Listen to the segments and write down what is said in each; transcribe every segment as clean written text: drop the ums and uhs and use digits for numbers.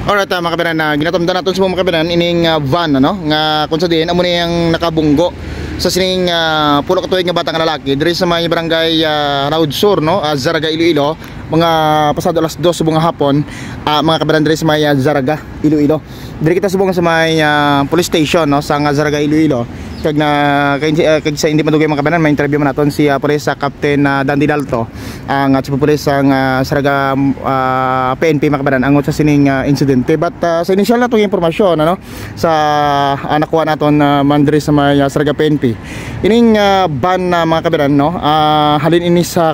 Alright, mga kabanan, ginatamdan natin sa mga kabanan ining van ano nga kung sa diin amo ni yang nakabunggo sa sining pulo ka tuig nga batang lalaki diri sa may barangay Raud Sur no, Zaraga, Iloilo, mga pasado alas 2 subong hapon, mga kabanan diri sa may Zaraga, Iloilo. Diri kita subong sa may police station no sa Zaraga, Iloilo. Kag sa hindi madugay mga kabanan, may interview man naton si Police Captain Dandy Dalto, ang Chief of Police ang Zaraga PNP mga kabanan angot sa sining insidente. But sa initial na itong informasyon ano, sa nakuha naton mandiri sa may Zaraga PNP, ining van na mga kabanan no, halin ini sa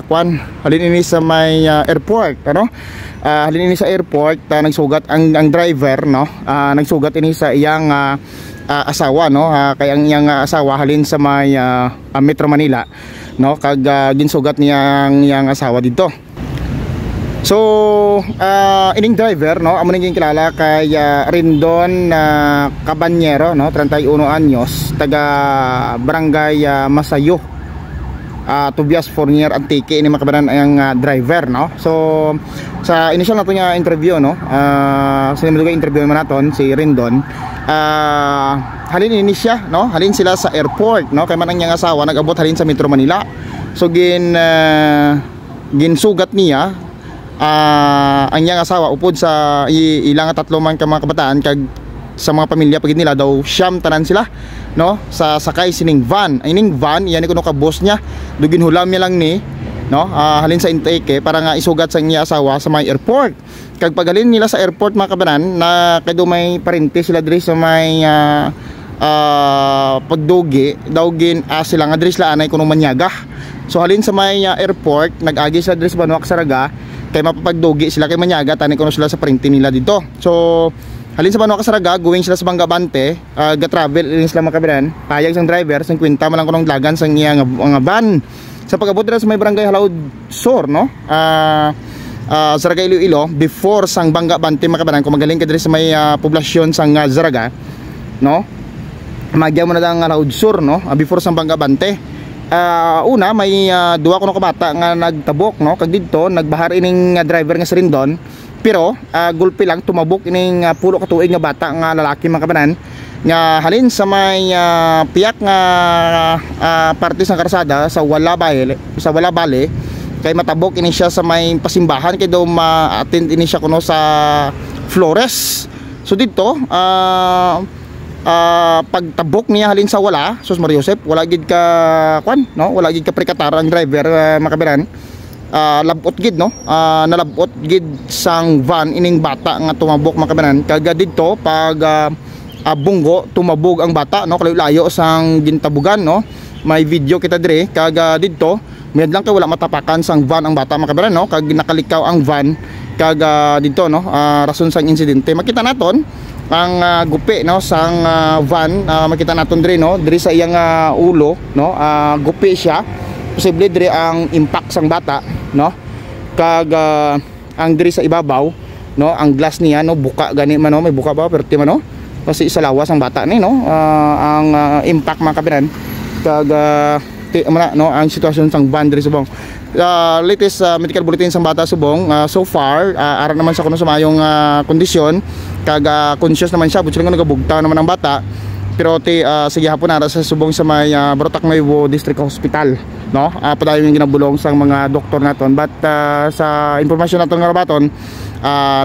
may airport ano, halin ini sa airport, nagsugat ang driver no, nagsugat ini sa iyang asawa no, kay ang iyang asawa halin sa may Metro Manila no, kag ginsugat niyang iyang asawa dito. So ining driver no, amo ning kilala kay Rindon Cabanyero no, 31 anyos, taga barangay Masayo, Tobias Fournier Antique ini makabanan ang driver no. So sa initial nato nga interview no, sa mga interview man naton si Rindon, halin ini siya no, halin sila sa airport no, kay man ang iyang asawa nag-abot halin sa Metro Manila. So ginsugat niya ang iyang asawa upod sa ilang tatlo man ka mga kabataan, kag sa mga pamilya pagid nila daw siyam tanan sila no, sa sakay sining van. Ining van yan kuno ka boss niya, dugin hulam niya lang ni no, halin sa intake para nga isugat sa iyang asawa sa may airport. Kag paghalin nila sa airport mga kabanan, na kay do may parente sila diri sa may pagdugi daw sila nga diri sila anay kuno manyaga. So halin sa may airport, nag-agi sila diri sa Banuak, Zaraga, kay mapapagdugi sila kay manyaga, tani kuno sila sa parente nila dito. So halin sa Banuak, Zaraga, going sila sa Bangabante, ga-travel din sila mga kabanan. Payag sang driver sang kwenta man lang kunong lagan sang iyang nga van. Sa pag-abot dira sa may barangay Raud Sur no, Zaraga, Iloilo, before sang Bangabante mga kabanan, kung magaling ka diri sa may poblasyon sang Zaraga no, magyaw mo na ang Raud Sur no, before sang Bangabante. Una may duwa kuno ka bata nga nagtabok no, kag didto nagbahar ining driver nga si Rindon, pero gulpi lang tumabok ining pulo ka tuig nga bata nga lalaki mga kabanan, nga halin sa may piyak nga parte sa karsada sa wala bale, kay matabok ini siya sa may pasimbahan, kay daw ma-attend ini siya kuno sa Flores. So dito pagtabok niya halin sa wala, sus Mario Joseph, wala gid ka kwan no, wala gid ka prekatar ang driver mga kabanan. Labot gid no, nalabot gid sang van ining bata nga tumabok mga kabanan. Kaga didto pag bunggo tumabog ang bata no, kalayo sang gintabugan no, may video kita dire. Kaga didto med lang kay wala matapakan sang van ang bata mga kabanan no, kag nakalikaw ang van. Kaga didto no, rason sang insidente makita naton ang gupi no sang van, makita naton dire no, dire sa iyang ulo no, gupi siya, posible dire ang impact sang bata no, kag ang dire sa ibabaw no, ang glass niya no, buka gani man no, may buka ba perti man no, kasi sa lawas ang bata ni no, ang impact mga kabanan. Kag no, ang sitwasyon sang van dire subong, latest medical bulletin sang bata subong, so far ara naman sa kuno sa mayong kondisyon, kag conscious naman siya, butso lang nagabugta naman ang bata, pero sige hapon ara sa subong sa may Barotac Nuevo District Hospital no, padayon yung ginabulong sang mga doktor naton. But sa informasyon naton nga rabaton,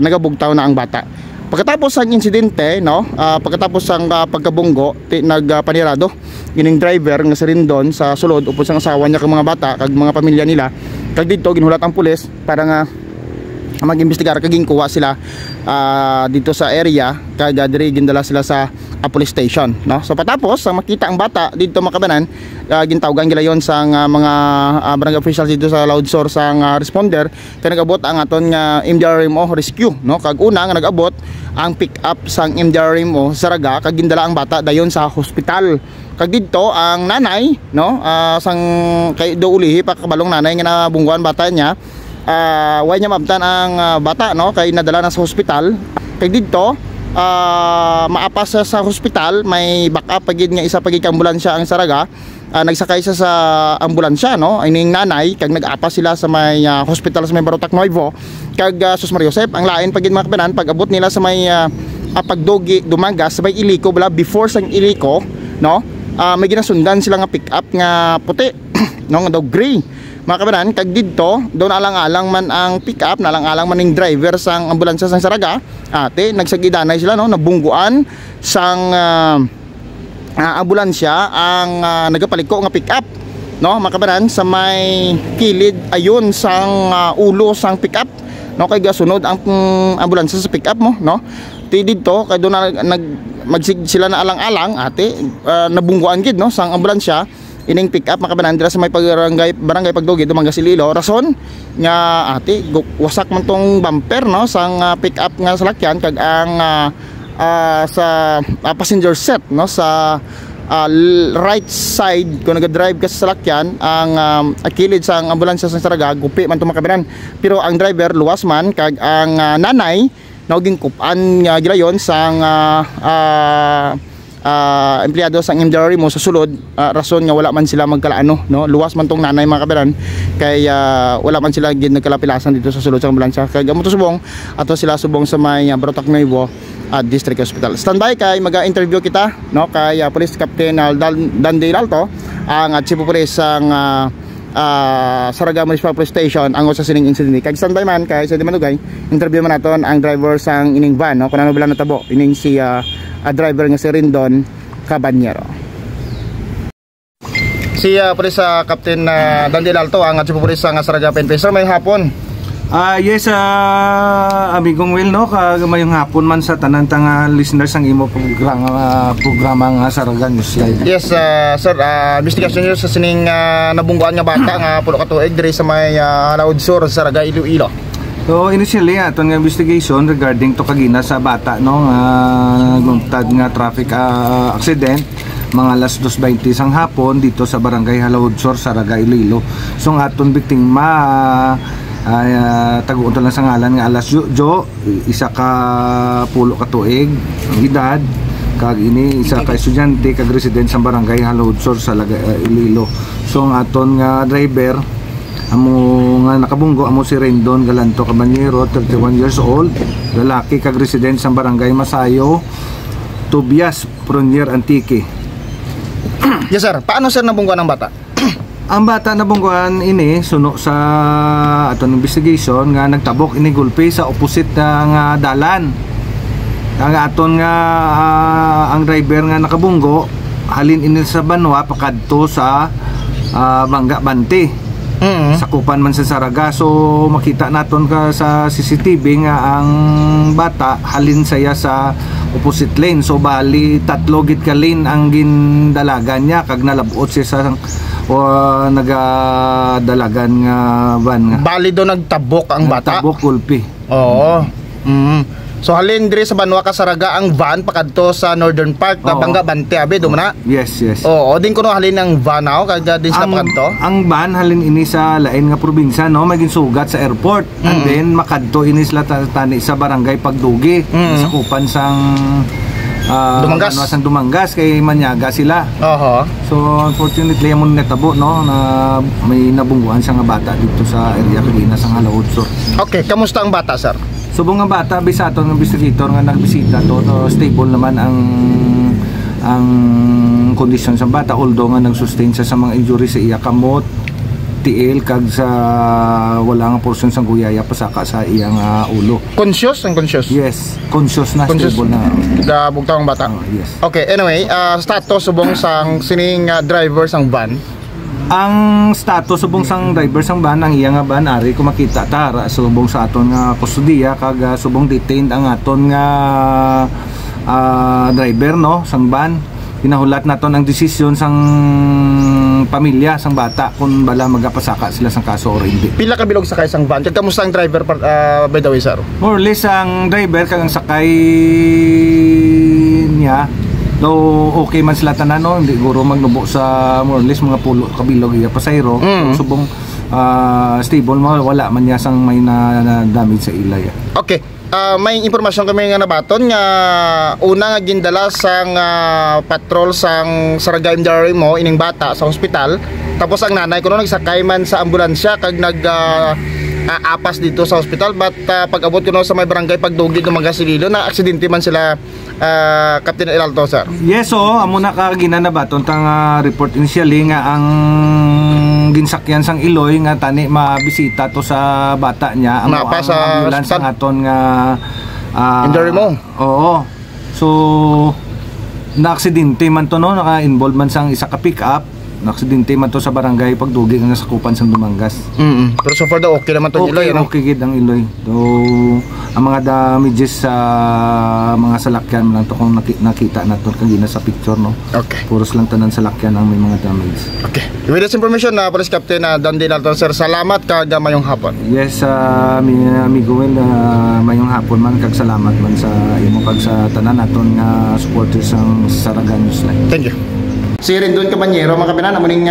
nagabugtaw na ang bata. Pagkatapos ang insidente no, pagkatapos ang pagkabunggo, nagpanirado gining driver nga si Rindon sa sulod upod sang asawa niya kag mga bata kag mga pamilya nila. Kag dito ginulat ang pulis para nga mag-imbestigar, kag ginkuha sila dito sa area, kag diri gindala sila sa police station no. So patapos makita ang bata dito mga kabanan, gintawgan gilayon sang mga barangay officials dito sa Raud Sur sang responder, kay nag-abot ang aton nga MDRMO rescue no. Kag una nga nag-abot ang pick up sang MDRMO Zaraga, kag gindala ang bata dayon sa hospital. Kag dito ang nanay no, sang kay do ulihi pa kabalong nanay nga nabungguan bata niya, way niya mabtan ang bata no, kay nadala na sa hospital. Kay dito maapas sa hospital, may backup pagid nga isa pagid ambulansya ang Zaraga, nagsakay siya sa ambulansya, no, ining nanay kag nag-apa sila sa may hospital sa may Barotac Nuevo kag Sus Maria Josep. Ang lain pagin mga kabanan, pag abot nila sa may pagdugi dumagas sa may Iliko bala, before sang Iliko, no, may ginasundan sila nga pick up nga puti no, nga daw gray mga kabanan. Kag didto daw nalang-alang man ang pick up, nalang-alang man ning driver sang ambulansya sang Saraga, ate nagsagidanay sila, no, nabungguan sang ambulansya ang nagapaliko nga pick up, no, mga kabanan, sa may kilid ayon sang ulo sang pick up, no, kay gasunod ang ambulansya sa pick up mo, no. Ti didto kay do na magsig sila na alang-alang, ate nabungguan gid, no, sang ambulansya ining pick up mga kabanan dira sa may barangay Pagdugi Dumangas Iloilo. Rason nga ate wasak man tong bumper, no, sang pick up nga salakyan kag ang sa passenger set, no, sa right side kung nag-drive ka sa salakyan ang kilid sa ambulansya sa Saraga gupi man tumakabinan, pero ang driver luwas man kag ang nanay naging kupan gilayon sang empleyado sang MDRI mo sa sulod, rason nga wala man sila magkalaano, no, luwas man tong nanay mga kabiran kay wala man sila gid nagkalapilasan dito sa sulod sa ambulansya kay gamot subong ato sila subong sa may Barotac Nuevo District Hospital. Standby kay maga-interview kita, no, kay Police Captain Dandy Alto, ang Chief of Police sang Saraga Municipal Police Station ang usa sining incident. Kay standby man kay sa Manugay, interview man naton ang driver sang ining van, no, kun ano bala natabo ining si driver nga si Rindon Cabanyero. Si Police Captain Dandy Alto, ang Chief of Police sang Saraga PNP. Sir, may hapon. Yes, amigong Will, no, mayong hapon man sa tanan tanga listeners ang imo programa nga Saraga News. Yes, sir, investigation nyo sa sining nabungguan nga bata nga pulo ka tuig diri sa may Laod Sur, Saraga, Iloilo. So initially aton nga investigation regarding to kagina sa bata, no, guntad nga traffic accident mga alas 2:20 sang hapon dito sa barangay Laod Sur, Saraga, Iloilo. So ang aton biktima taguon lang sa ngalan nga alas Jo, isa ka pulo ka tuig edad, kag ini isa ka estudyante kag resident sa barangay Laod Sur sa Iloilo. So ang aton nga driver amo nga nakabunggo amo si Rendon Galanto Cabanyero, 31 years old, lalaki kag resident sa barangay Masayo, Tobias, Prunier, Antique. Yes sir, paano sir nabungguan ang bata? Ang bata na bungguan ini suno sa aton investigation nga nagtabok ini gulpi sa opposite nga dalan. Ang aton nga ang driver nga nakabunggo halin ini sa Banwa pakadto sa Bangga Bante. Sakupan man sa Saraga. So makita naton ka sa CCTV nga ang bata halin saya sa opposite lane. So bali tatlo gid ka lane ang gindalagan niya kag nalabot siya sa nagadalagan nga van nga. Bali do nagtabok ang bata. Nagtabok gulpi. Oo. So halin diri sa Banwa ka Saraga ang van pakadto sa northern part na Bangga Bante abi do na. Yes. Oo, din kuno halin ang van kag din sa pakadto. Ang van halin ini sa lain nga probinsya, no, maging sugat sa airport. And then makadto ini sila tani sa barangay Pagdugi, sa kupan sang Dumangas. Sang Dumangas kay Manyaga sila. So unfortunately amon netabo, no, na may nabungguan sa nga bata dito sa area kagina sang Laod Sur. Okay, kamusta ang bata sir? Subong nga bata bisa aton ng investigator nga nagbisita to stable naman ang kondisyon sa bata, although nga nagsustain sa mga injury sa iya kamot, tiil kag sa wala nga portion sang guyaya pasaka sa iyang ulo. Conscious? Yes, conscious na, stable na. Bugtang ang bata. Yes. Okay, anyway, status subong sang sining driver sang van. Ang status subong sang driver sang van, ang iya nga van ari ko makita tara subong sa aton nga kustudiya kag subong detained ang aton nga driver, no, sang van. Pinahulat naton ang desisyon sang pamilya sang bata kung bala magapasaka sila sang kaso or hindi. Pila ka bilog sakay sang van? Kamusta ang driver by the way sir? More or less ang driver kag ang sakay niya though okay man sila tanan, no, hindi guro magnubo sa more or less mga pulo ka bilog iya pasayro. Subong stable mo, wala man niya sang may na damage sa ilay. Okay. may impormasyon kami nga nabaton nga una nga gindala sang patrol sang Saraga MDRA mo ining bata sa ospital, tapos ang nanay kuno nagsakay man sa ambulansya kag apas dito sa ospital, but pag abot kuno sa may barangay Pagdugid ng Magasililo na aksidente man sila, Captain Elalto, sir. Yes, amo na ka ginanabaton tang report initially nga ang ginsakyan sang Iloy nga tani mabisita to sa bata niya ang ambulance ang aton nga injury mo. Oo. So na aksidente man to, no, naka-involve man sang isa ka pick up. Naksidente man to sa barangay Pagdugid nga sakupan sang Dumangas. Pero so far daw okay naman to Iloy, ano? Okay gid ang Iloy. So ang mga damages sa mga salakyan lang to kung nakita naton kanina sa picture, no. Okay. Puros lang tanan salakyan ang may mga damage. Okay. With this information na Police Captain Dandy Elalto, sir, salamat kag mayong hapon. Yes, amigo, mayong hapon man kag salamat man sa imo kag sa tanan naton nga supporters sang Saraga Newsline. Thank you. Si Rendon Cabanyero, mga kapinan, amuning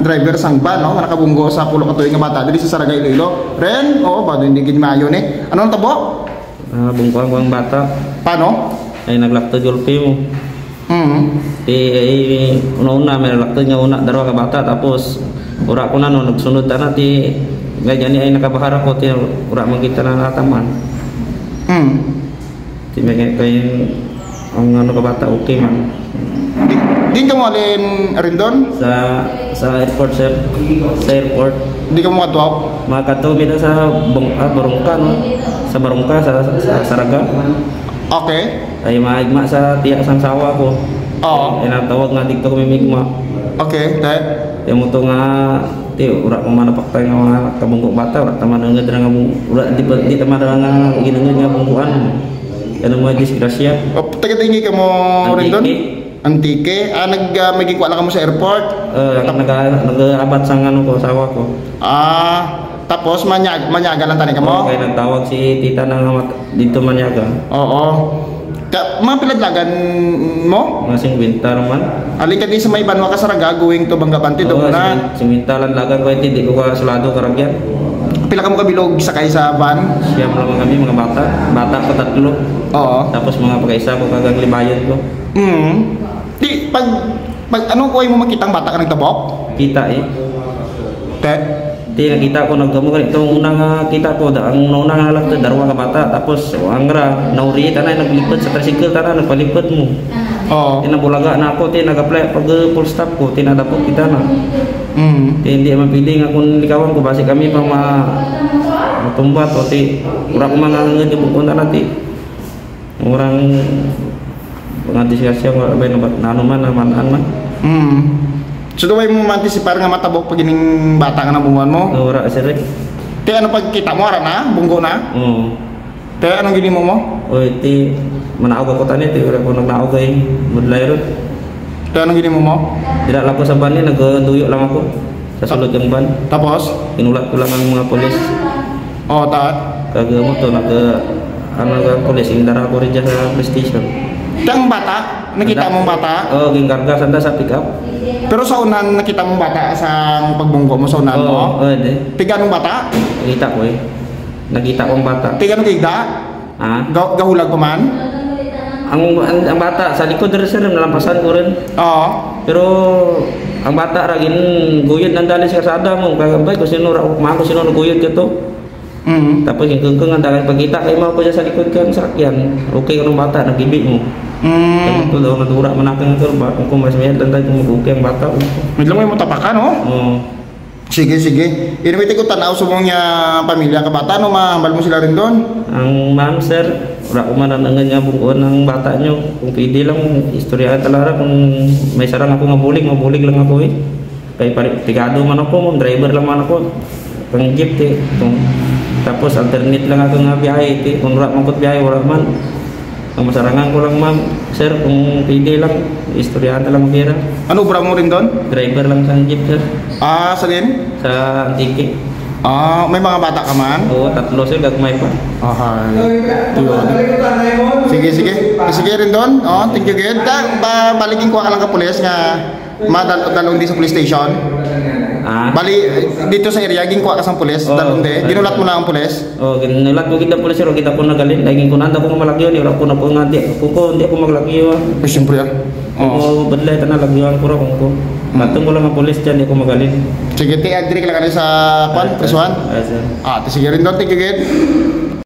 driver sang van, no, nga nakabunggo sa pulo katuig nga bata diri sa Saraga Iloilo. Ren, ba hindi gid maayo ni. Anong tabo? Bungkuan ko ang bata. Paano? Ay naglakto gulpi mo. Una may naglakto nga una darawa ka bata, tapos ura ko na no nagsunod ta na ti ganyan ay nakabahara ko ti ura man kita na nataman. Ti may kay ang ano ka bata okay man. Di ka mo alin Rendon? Sa airport, sir. Sa airport. Di ka mo katuaw? Makatuwa kita sa Barungka, no? Sa Barungka, sa Saraga. Okay. Ay maigma sa tiyak sang sawa ko. Oo. Ay natawag nga dito ko mimigma. Okay, tay. Yung mo to nga ti ura ko manapaktay nga mga kabungkok bata, ura tamanangad nga ura di tamanangad nga ginangad nga bungkuan. Ano mo disgrasya? Taga-tingi ka mo Rendon? Antike. Magigwa lang ka mo sa airport? Nag-abat sang ano ko, sawa ko. Tapos manyaga lang tani ka mo? Okay, nagtawag si tita ng dito manyaga. Oo. Mga piladlagan mo? Mga singwinta naman. Ali ka di sa may banwa ka Saraga going to Bangabanti doon na. Singwinta lang lagan ko, hindi ko ka sulado karagyan. Pila ka mo kabilog sakay sa van? Siyam lang kami, mga bata. Bata ko 3. Oo. Tapos mga pagkaisa ko kagang libayan ko. Di, pag anong kuhay mo makitang bata ka nagtabok? Kita Te? Di nakita ko nagkamukha. Itong unang kita ko, ang unang nalagtad, darawa ka bata. Tapos, ang nauri, tanay, naglipad sa tricycle, tanay, nagpalipad mo. Oo. Tinabulaga na ako, nag-apply, pag full stop ko, tinadapot kita na. Hindi mapili nga kung likawan ko, basi kami pa matumbat, o ura ko mga ngagibukon na natin. Orang mga disgrasya, naman. So duway mo mantisipar nga matabok pag ining bata nga nabunguan mo? Ura, sir. Te ano pagkita mo, ara na? Bunggo na? Oo. Te anong gini mo? O iti, manaog ako tani, ura ko nagnaog ay budlay ron. Te anong gini mo? Dila lang ko sa ban niya, nagduyo lang ako sa sulod yung ban. Tapos? Inulat ko lang ang mga polis. Oo, Kagamo to, polis, indara ko rin dyan sa police station. Te ang bata? Nakita mong bata? Oo, gingarga sanda sa pick up. Pero sa unan nakita mong bata sa pagbunggo mo sa unan mo? Oo, hindi. Tiga nung bata? Nakita ko Nakita kong bata. Tiga nung gigda? Gahulag ko man? Ang bata, sa likod rin sir, nalampasan ko rin. Oo. Pero ang bata ragin guyod ng dali sa kasada mo. Kagambay ko sino naguyod ka to. Tapos yung kengkeng ang dagan pagkita kay mo pa dyan sa likod kang sakyan. Okay ka ng bata, nag-ibig mo. Ito daw, nadura manakang ito. Kung mas mayad lang tayo kung mag-okay ang bata. May lang mo tapakan, no? Oo. Sige. Inuwiti ko tanaw sa mga pamilya ka bata, no? Mahambal mo sila rin doon? Ang ma'am, sir, wala ko mananangan nga bungkuan ng bata nyo. Kung pwede lang, istoryahan talara. Kung may sarang ako mabulig lang ako Kaya tigado man ako, driver lang man ako. Pang jeep, Tapos alternate lang ako nga biyahe. Kung wala man biyahe, wala man. Ang masarangan ko lang ma'am, sir, kung pwede lang, istoryahan na lang mabira. Ano ubra mo rin doon? Driver lang sa jeep, sir. Salin? Sa Antique. May mga bata ka man? Oo, 3 sir, gagmay pa. Sige rin doon. Thank you, good. Balikin ko ka lang ka pulis nga madalong di sa police station. Bali dito sa area gingkuha ka sa pulis, dalunde. Ginulat mo na ang pulis. Oh, ginulat ko kita pulis sir, kita po nagalin. Daging ko nanda ko malagyo ni ora ko na po ngadi. Ko hindi ako maglagyo. Siyempre ah. Oh, badlay ta na lagyoan ko ra ko. Matong ko lang ang pulis diyan, di ko magalin. Sige, ti agree ka lang sa prisuhan. Sir. Sige rin doon, tigigit.